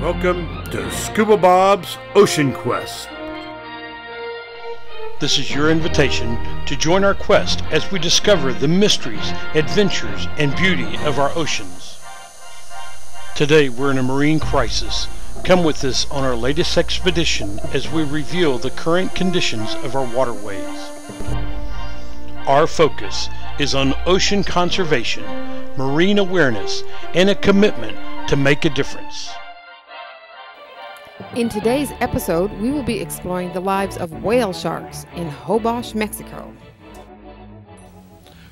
Welcome to Scuba Bob's Ocean Quest. This is your invitation to join our quest as we discover the mysteries, adventures, and beauty of our oceans. Today we're in a marine crisis. Come with us on our latest expedition as we reveal the current conditions of our waterways. Our focus is on ocean conservation, marine awareness, and a commitment to make a difference. In today's episode, we will be exploring the lives of whale sharks in Hol Box, Mexico.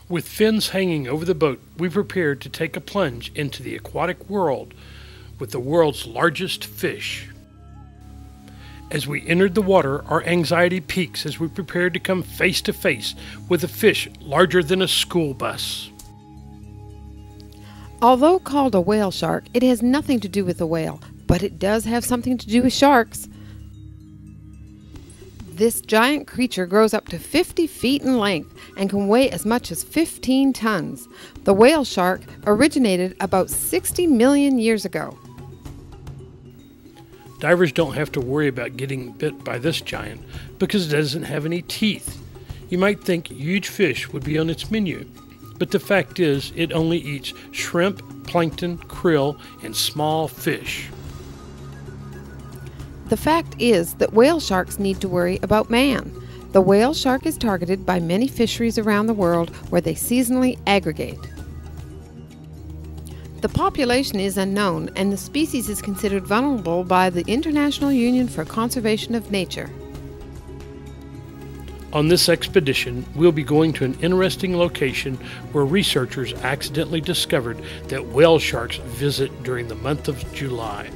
With fins hanging over the boat, we prepared to take a plunge into the aquatic world with the world's largest fish. As we entered the water, our anxiety peaks as we prepared to come face to face with a fish larger than a school bus. Although called a whale shark, it has nothing to do with the whale, but it does have something to do with sharks. This giant creature grows up to 50 feet in length and can weigh as much as 15 tons. The whale shark originated about 60 million years ago. Divers don't have to worry about getting bit by this giant because it doesn't have any teeth. You might think huge fish would be on its menu, but the fact is it only eats shrimp, plankton, krill, and small fish. The fact is that whale sharks need to worry about man. The whale shark is targeted by many fisheries around the world where they seasonally aggregate. The population is unknown, and the species is considered vulnerable by the International Union for Conservation of Nature. On this expedition, we'll be going to an interesting location where researchers accidentally discovered that whale sharks visit during the month of July.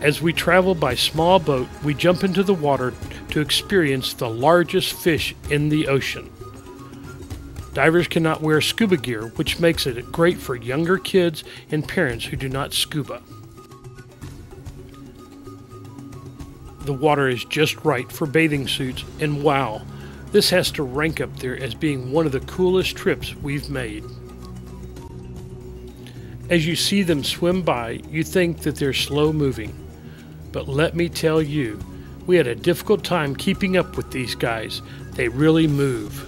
As we travel by small boat, we jump into the water to experience the largest fish in the ocean. Divers cannot wear scuba gear, which makes it great for younger kids and parents who do not scuba. The water is just right for bathing suits, and wow, this has to rank up there as being one of the coolest trips we've made. As you see them swim by, you think that they're slow moving. But let me tell you, we had a difficult time keeping up with these guys. They really move.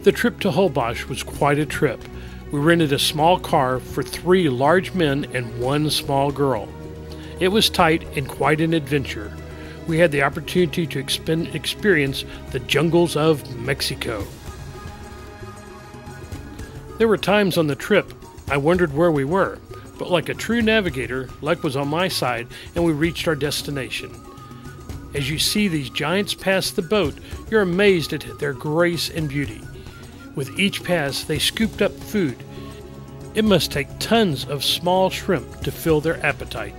The trip to Hol Box was quite a trip. We rented a small car for 3 large men and 1 small girl. It was tight and quite an adventure. We had the opportunity to experience the jungles of Mexico. There were times on the trip I wondered where we were, but like a true navigator, luck was on my side and we reached our destination. As you see these giants pass the boat, you're amazed at their grace and beauty. With each pass, they scooped up food. It must take tons of small shrimp to fill their appetite.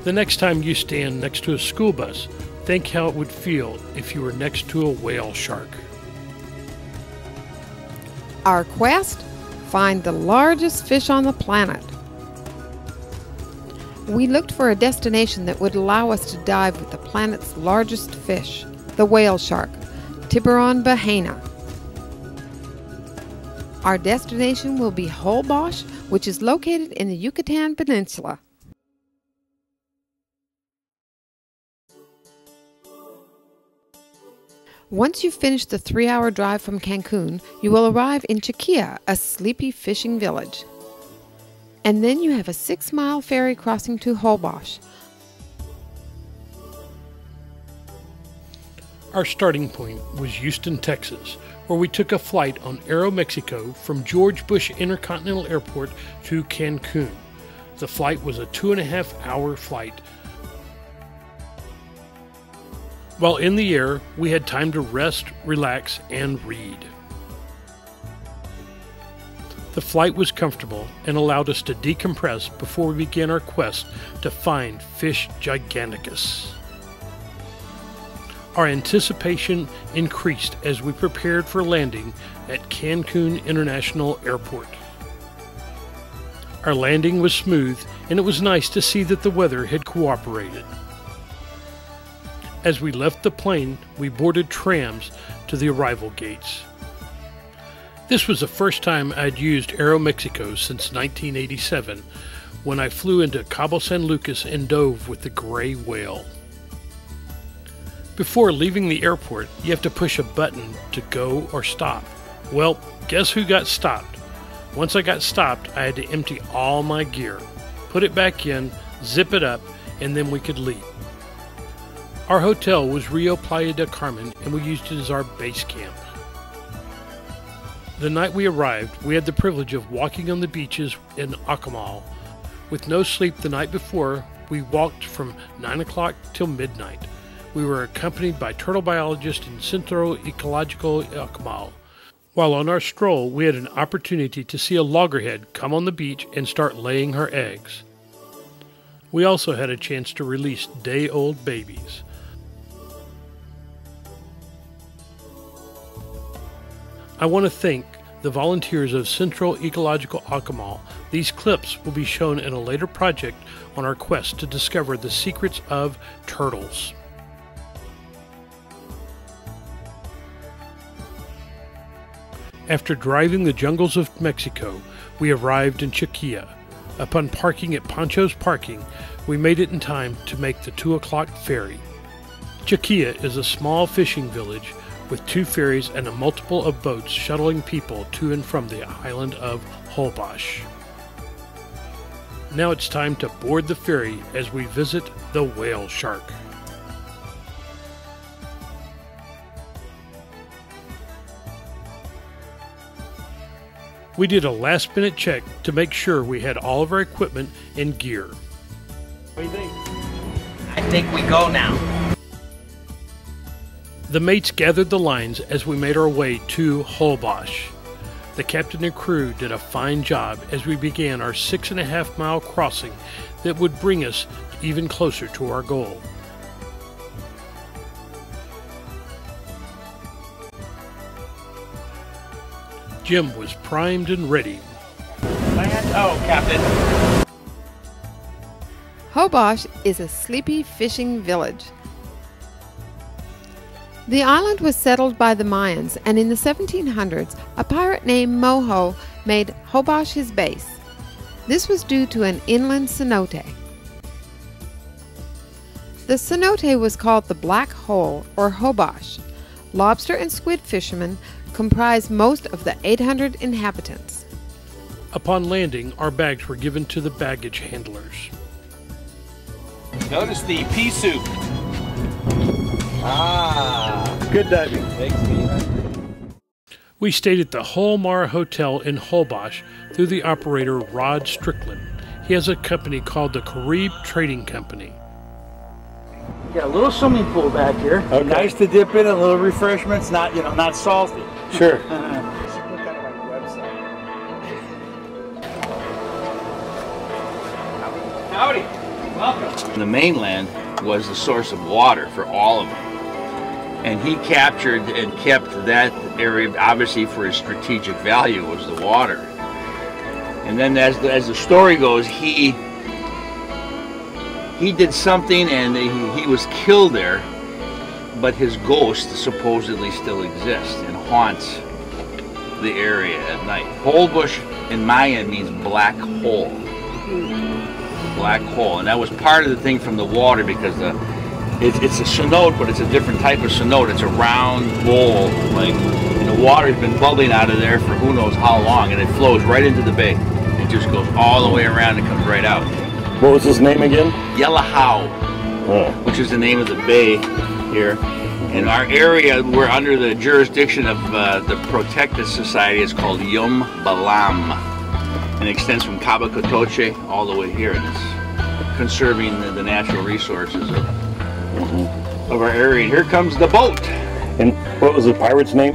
The next time you stand next to a school bus, think how it would feel if you were next to a whale shark. Our quest? Find the largest fish on the planet. We looked for a destination that would allow us to dive with the planet's largest fish, the whale shark, Tiburon bahena. Our destination will be Hol Box, which is located in the Yucatan Peninsula. Once you've finished the 3-hour drive from Cancun, you will arrive in Chiquilla, a sleepy fishing village. And then you have a 6-mile ferry crossing to Hol Box. Our starting point was Houston, Texas, where we took a flight on Aeromexico from George Bush Intercontinental Airport to Cancun. The flight was a 2.5-hour flight. While in the air, we had time to rest, relax, and read. The flight was comfortable and allowed us to decompress before we began our quest to find Fish Giganticus. Our anticipation increased as we prepared for landing at Cancun International Airport. Our landing was smooth, and it was nice to see that the weather had cooperated. As we left the plane, we boarded trams to the arrival gates. This was the first time I'd used Aeromexico since 1987, when I flew into Cabo San Lucas and dove with the gray whale. Before leaving the airport, you have to push a button to go or stop. Well, guess who got stopped? Once I got stopped, I had to empty all my gear, put it back in, zip it up, and then we could leave. Our hotel was Rio Playa del Carmen, and we used it as our base camp. The night we arrived, we had the privilege of walking on the beaches in Acamal. With no sleep the night before, we walked from 9 o'clock till midnight. We were accompanied by turtle biologist in Centro Ecological Acamal. While on our stroll, we had an opportunity to see a loggerhead come on the beach and start laying her eggs. We also had a chance to release day-old babies. I want to thank the volunteers of Central Ecological Acamal. These clips will be shown in a later project on our quest to discover the secrets of turtles. After driving the jungles of Mexico, we arrived in Chiquilla. Upon parking at Pancho's Parking, we made it in time to make the 2 o'clock ferry. Chiquilla is a small fishing village with 2 ferries and a multiple of boats shuttling people to and from the island of Hol Box. Now it's time to board the ferry as we visit the whale shark. We did a last-minute check to make sure we had all of our equipment and gear. What do you think? I think we go now. The mates gathered the lines as we made our way to Hol Box. The captain and crew did a fine job as we began our 6.5-mile crossing that would bring us even closer to our goal. Jim was primed and ready. Land, oh, Captain. Hol Box is a sleepy fishing village. The island was settled by the Mayans, and in the 1700s, a pirate named Moho made Hol Box his base. This was due to an inland cenote. The cenote was called the Black Hole, or Hol Box. Lobster and squid fishermen comprised most of the 800 inhabitants. Upon landing, our bags were given to the baggage handlers. Notice the pea soup. Ah. Good diving. Thanks, Steve. We stayed at the Holmar Hotel in Hol Box through the operator Rod Strickland. He has a company called the Carib Trading Company. Got a little swimming pool back here. Okay. Nice to dip in, a little refreshments, not not salty. Sure. Howdy. Welcome. The mainland was the source of water for all of them. And he captured and kept that area, obviously for his strategic value, was the water. And then as the story goes, he did something and he was killed there, but his ghost supposedly still exists and haunts the area at night. Holbush in Mayan means black hole. Black hole, and that was part of the thing from the water, because it's a cenote, but it's a different type of cenote. It's a round bowl, like, and the water's been bubbling out of there for who knows how long, and it flows right into the bay. It just goes all the way around and comes right out. What was his name again? Yellahau, which is the name of the bay here. In our area, we're under the jurisdiction of the Protected Society. It's called Yum Balam, and it extends from Cabo Cotoche all the way here, and it's conserving the natural resources of our area. And here comes the boat. And what was the pirate's name?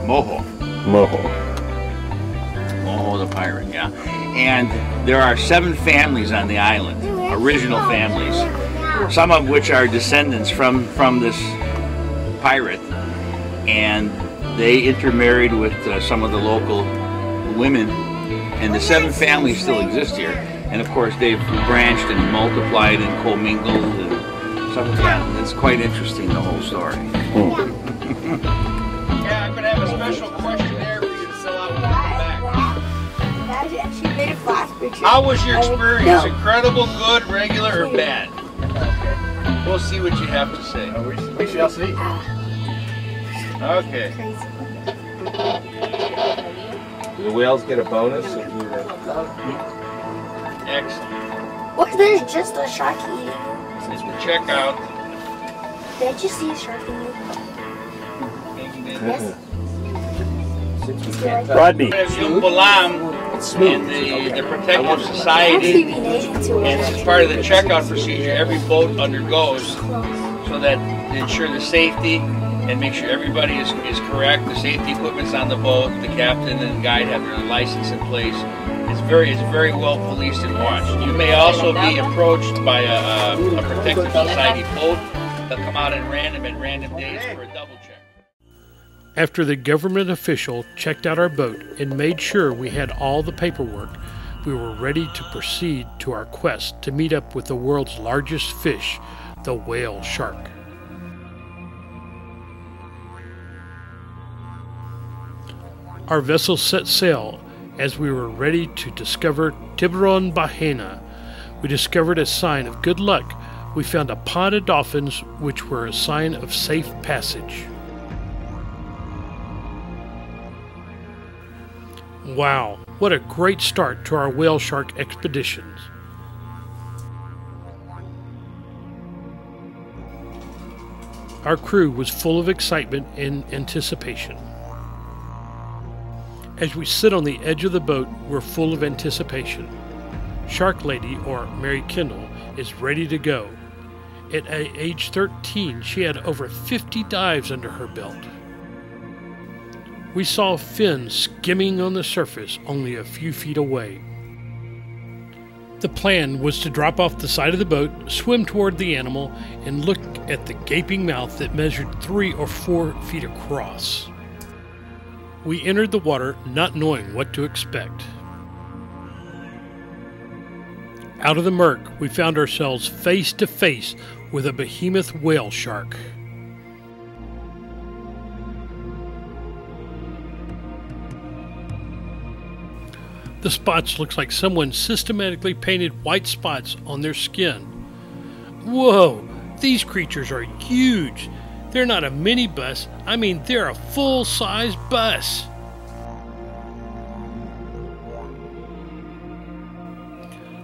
Moho. Moho. Moho the pirate, yeah. And there are 7 families on the island, original families, some of which are descendants from this pirate, and they intermarried with some of the local women, and the 7 families still exist here. And of course they've branched and multiplied and commingled, and some, yeah, it's quite interesting, the whole story. special questionnaire for you to fill out when you come back. She made a flash picture. How was your experience? Incredible, good, regular, or bad? We'll see what you have to say. We shall see. Okay. Do the whales get a bonus? Excellent. What? There's just a shark eating you. Let's check out. Did I just see a shark eating you? Yes. Rodney. Balam and the Protective Society, and as part of the checkout procedure every boat undergoes, so that to ensure the safety and make sure everybody is correct. The safety equipment's on the boat, the captain and the guide have their license in place. It's very well policed and watched. You may also be approached by a Protective Society boat. They'll come out at random days for a double check. After the government official checked out our boat and made sure we had all the paperwork, we were ready to proceed to our quest to meet up with the world's largest fish, the whale shark. Our vessel set sail as we were ready to discover Tiburon Bahena. We discovered a sign of good luck. We found a pod of dolphins, which were a sign of safe passage. Wow, what a great start to our whale shark expeditions. Our crew was full of excitement and anticipation. As we sit on the edge of the boat, we're full of anticipation. Shark Lady, or Mary Kendall, is ready to go. At age 13, she had over 50 dives under her belt. We saw fins skimming on the surface only a few feet away. The plan was to drop off the side of the boat, swim toward the animal, and look at the gaping mouth that measured 3 or 4 feet across. We entered the water not knowing what to expect. Out of the murk, we found ourselves face to face with a behemoth whale shark. The spots looked like someone systematically painted white spots on their skin. Whoa, these creatures are huge. They're not a minibus, I mean they're a full-size bus.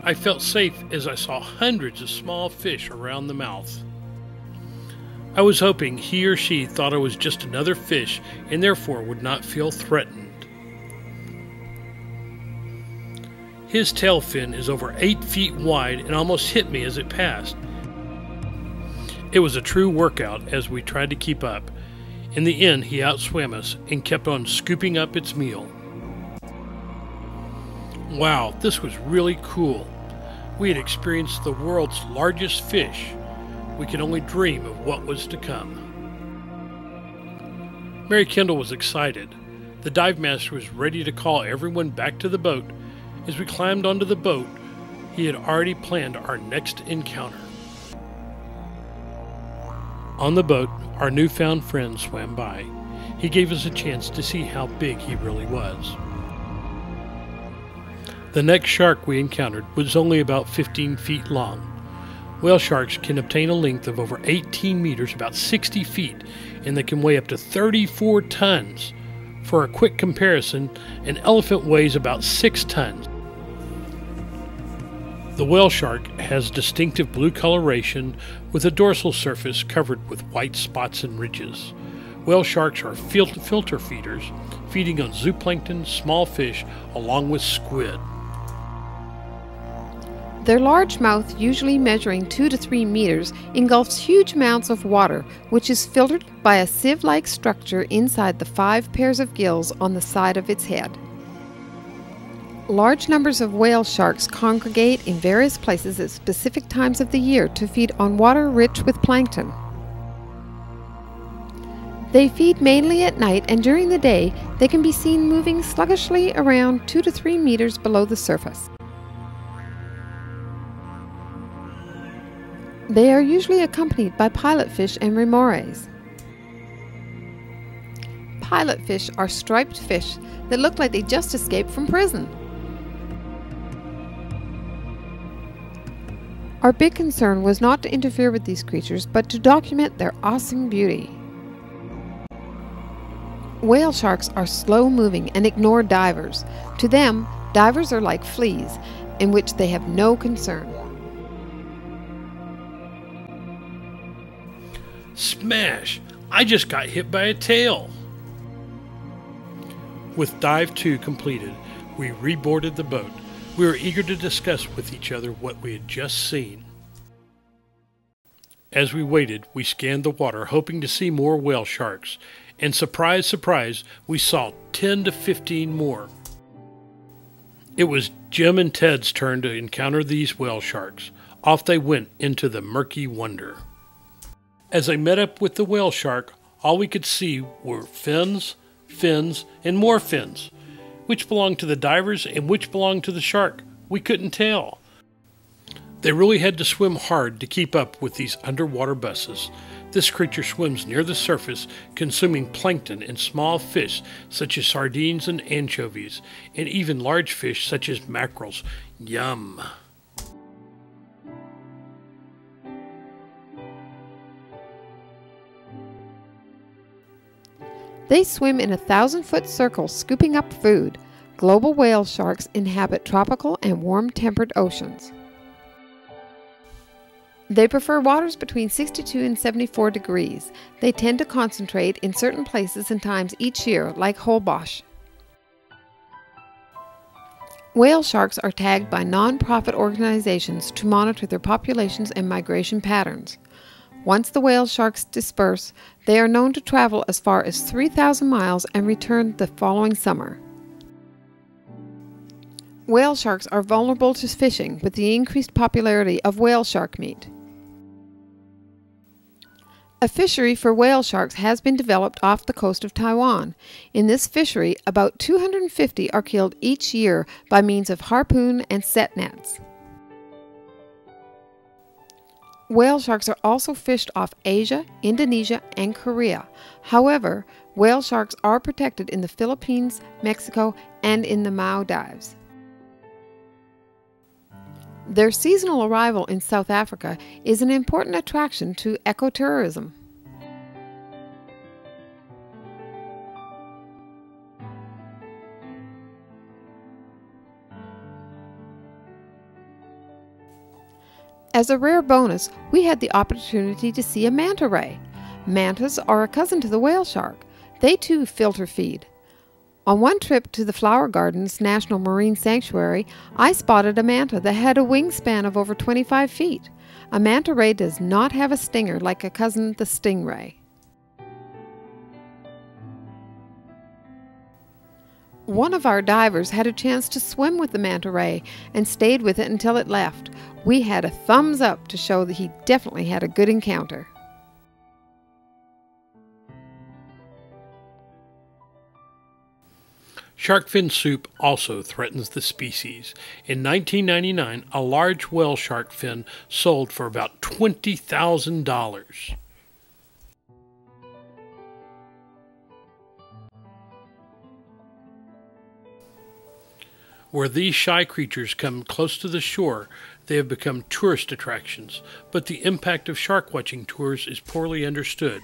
I felt safe as I saw hundreds of small fish around the mouth. I was hoping he or she thought I was just another fish and therefore would not feel threatened. His tail fin is over 8 feet wide and almost hit me as it passed. It was a true workout as we tried to keep up. In the end, he outswam us and kept on scooping up its meal. Wow, this was really cool. We had experienced the world's largest fish. We could only dream of what was to come. Mary Kendall was excited. The dive master was ready to call everyone back to the boat. As we climbed onto the boat, he had already planned our next encounter. On the boat, our newfound friend swam by. He gave us a chance to see how big he really was. The next shark we encountered was only about 15 feet long. Whale sharks can obtain a length of over 18 meters, about 60 feet, and they can weigh up to 34 tons. For a quick comparison, an elephant weighs about 6 tons. The whale shark has distinctive blue coloration with a dorsal surface covered with white spots and ridges. Whale sharks are filter feeders, feeding on zooplankton, small fish, along with squid. Their large mouth, usually measuring 2 to 3 meters, engulfs huge amounts of water, which is filtered by a sieve-like structure inside the 5 pairs of gills on the side of its head. Large numbers of whale sharks congregate in various places at specific times of the year to feed on water rich with plankton. They feed mainly at night, and during the day they can be seen moving sluggishly around 2 to 3 meters below the surface. They are usually accompanied by pilotfish and remores. pilotfish are striped fish that look like they just escaped from prison. Our big concern was not to interfere with these creatures, but to document their awesome beauty. Whale sharks are slow-moving and ignore divers. To them, divers are like fleas, in which they have no concern. Smash! I just got hit by a tail! With Dive 2 completed, we reboarded the boat. We were eager to discuss with each other what we had just seen. As we waited, we scanned the water, hoping to see more whale sharks. And surprise, surprise, we saw 10 to 15 more. It was Jim and Ted's turn to encounter these whale sharks. Off they went into the murky wonder. As I met up with the whale shark, all we could see were fins, and more fins. Which belonged to the divers and which belonged to the shark? We couldn't tell. They really had to swim hard to keep up with these underwater buses. This creature swims near the surface, consuming plankton and small fish such as sardines and anchovies, and even large fish such as mackerels. Yum! They swim in a 1,000-foot circle, scooping up food. Global whale sharks inhabit tropical and warm-tempered oceans. They prefer waters between 62 and 74 degrees. They tend to concentrate in certain places and times each year, like Hol Box. Whale sharks are tagged by non-profit organizations to monitor their populations and migration patterns. Once the whale sharks disperse, they are known to travel as far as 3,000 miles and return the following summer. Whale sharks are vulnerable to fishing with the increased popularity of whale shark meat. A fishery for whale sharks has been developed off the coast of Taiwan. In this fishery, about 250 are killed each year by means of harpoon and set nets. Whale sharks are also fished off Asia, Indonesia, and Korea. However, whale sharks are protected in the Philippines, Mexico, and in the Maldives. Their seasonal arrival in South Africa is an important attraction to ecotourism. As a rare bonus, we had the opportunity to see a manta ray. Mantas are a cousin to the whale shark. They too filter feed. On one trip to the Flower Gardens National Marine Sanctuary, I spotted a manta that had a wingspan of over 25 feet. A manta ray does not have a stinger like a cousin, the stingray. One of our divers had a chance to swim with the manta ray and stayed with it until it left. We had a thumbs up to show that he definitely had a good encounter. Shark fin soup also threatens the species. In 1999, a large whale shark fin sold for about $20,000. Where these shy creatures come close to the shore, they have become tourist attractions, but the impact of shark watching tours is poorly understood.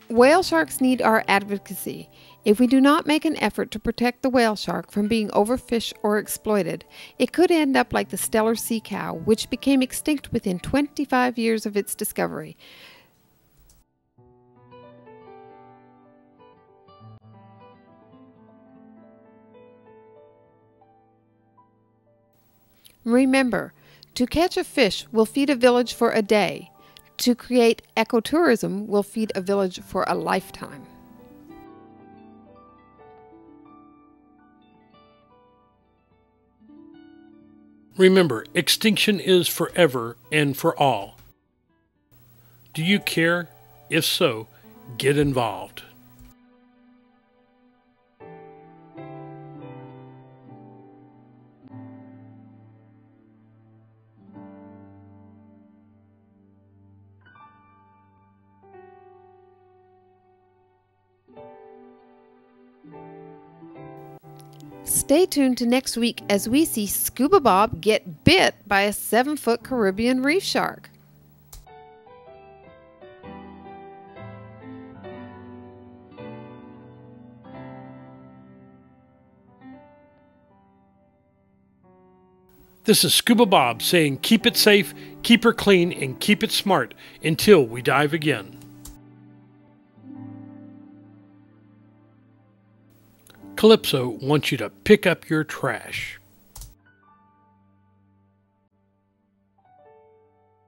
Whale sharks need our advocacy. If we do not make an effort to protect the whale shark from being overfished or exploited, it could end up like the Steller sea cow, which became extinct within 25 years of its discovery. Remember, to catch a fish will feed a village for a day. To create ecotourism will feed a village for a lifetime. Remember, extinction is forever and for all. Do you care? If so, get involved. Stay tuned to next week as we see Scuba Bob get bit by a 7-foot Caribbean reef shark. This is Scuba Bob saying keep it safe, keep her clean, and keep it smart until we dive again. Calypso wants you to pick up your trash.